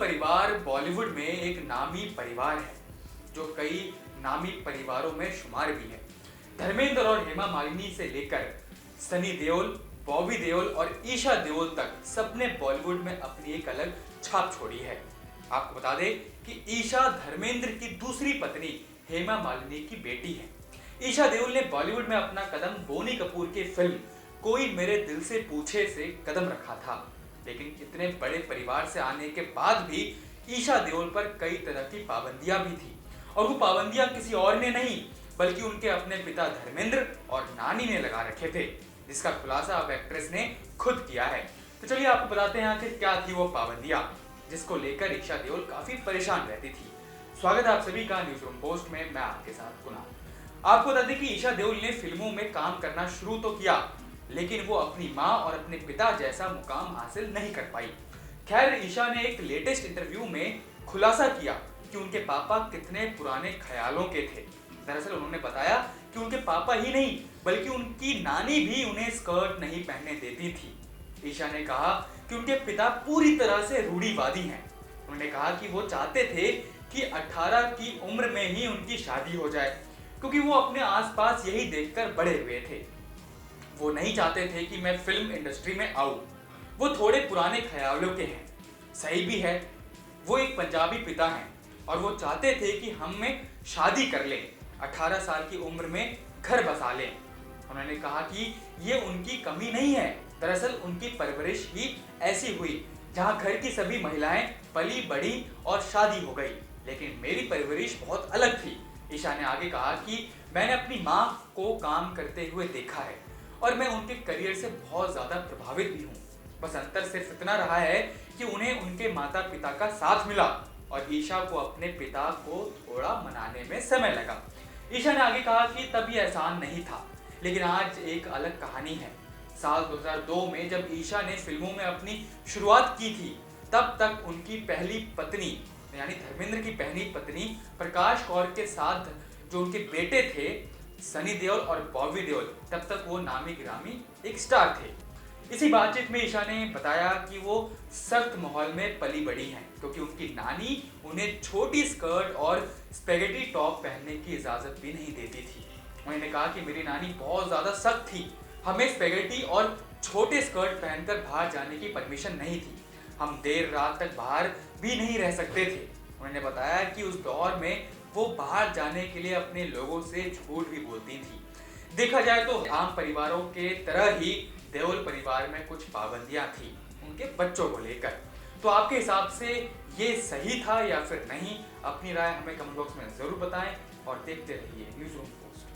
परिवार बॉलीवुड में एक नामी परिवार है जो कई नामी परिवारों में शुमार भी है। धर्मेंद्र और हेमा मालिनी से लेकर सनी देओल, बॉबी देओल और ईशा देओल तक सबने बॉलीवुड में अपनी एक अलग छाप छोड़ी है। आपको बता दें कि ईशा धर्मेंद्र की दूसरी पत्नी हेमा मालिनी की बेटी है। ईशा देओल ने बॉलीवुड में अपना कदम बोनी कपूर की फिल्म कोई मेरे दिल से पूछे से कदम रखा था, लेकिन इतने बड़े परिवार से आने के बाद भी ईशा देओल पर कई तरह की पाबंदियां भी थी, और वो पाबंदियां किसी और ने नहीं बल्कि उनके अपने पिता धर्मेंद्र और नानी ने लगा रखे थे, जिसका खुलासा अब एक्ट्रेस ने खुद किया है। तो चलिए आपको बताते हैं आखिर क्या थी वो पाबंदियां जिसको लेकर ईशा देओल काफी परेशान रहती थी। स्वागत है आप सभी का न्यूज रूम पोस्ट में, मैं आपके साथ कुणाल। आपको बता दें कि ईशा देओल ने फिल्मों में काम करना शुरू तो किया, लेकिन वो अपनी माँ और अपने पिता जैसा मुकाम हासिल नहीं कर पाई। खैर, ईशा ने एक लेटेस्ट इंटरव्यू में खुलासा किया कि उनके पापा कितने पुराने ख्यालों के थे। दरअसल उन्होंने बताया कि उनके पापा ही नहीं बल्कि उनकी नानी भी उन्हें स्कर्ट नहीं पहनने देती थी। ईशा ने कहा कि उनके पिता पूरी तरह से रूढ़िवादी हैं। उन्होंने कहा कि वो चाहते थे कि 18 की उम्र में ही उनकी शादी हो जाए, क्योंकि वो अपने आसपास यही देखकर बड़े हुए थे। वो नहीं चाहते थे कि मैं फिल्म इंडस्ट्री में आऊं। वो थोड़े पुराने ख्यालों के हैं। सही भी है, वो एक पंजाबी पिता हैं और वो चाहते थे कि हम में शादी कर लें, 18 साल की उम्र में घर बसा लें। उन्होंने कहा कि ये उनकी कमी नहीं है, दरअसल उनकी परवरिश ही ऐसी हुई जहां घर की सभी महिलाएं पली बढ़ी और शादी हो गई, लेकिन मेरी परवरिश बहुत अलग थी। ईशा ने आगे कहा कि मैंने अपनी माँ को काम करते हुए देखा है और मैं उनके करियर से बहुत ज्यादा प्रभावित भी हूँ। बस अंतर सिर्फ इतना रहा है कि उन्हें उनके माता पिता का साथ मिला और ईशा को अपने पिता को थोड़ा मनाने में समय लगा। ईशा ने आगे कहा कि तब ये आसान नहीं था, लेकिन आज एक अलग कहानी है। साल 2002 में जब ईशा ने फिल्मों में अपनी शुरुआत की थी, तब तक उनकी पहली पत्नी यानी धर्मेंद्र की पहली पत्नी प्रकाश कौर के साथ जो उनके बेटे थे सनी देओल और बॉबी देओल, तब तक वो नामी गिरामी एक स्टार थे। इसी बातचीत में ईशा ने बताया कि वो सख्त माहौल में पली बड़ी हैं, क्योंकि उनकी नानी उन्हें छोटी स्कर्ट और स्पेगेटी टॉप पहनने की इजाजत भी नहीं देती थी। उन्होंने कहा कि मेरी नानी बहुत ज्यादा सख्त थी, हमें स्पेगेटी और छोटे स्कर्ट पहनकर बाहर जाने की परमिशन नहीं थी, हम देर रात तक बाहर भी नहीं रह सकते थे। उन्होंने बताया कि उस दौर में वो बाहर जाने के लिए अपने लोगों से झूठ भी बोलती थी। देखा जाए तो आम परिवारों के तरह ही देओल परिवार में कुछ पाबंदियां थी उनके बच्चों को लेकर। तो आपके हिसाब से ये सही था या फिर नहीं? अपनी राय हमें कमेंट बॉक्स में जरूर बताएं और देखते रहिए न्यूज़ रूम पोस्ट।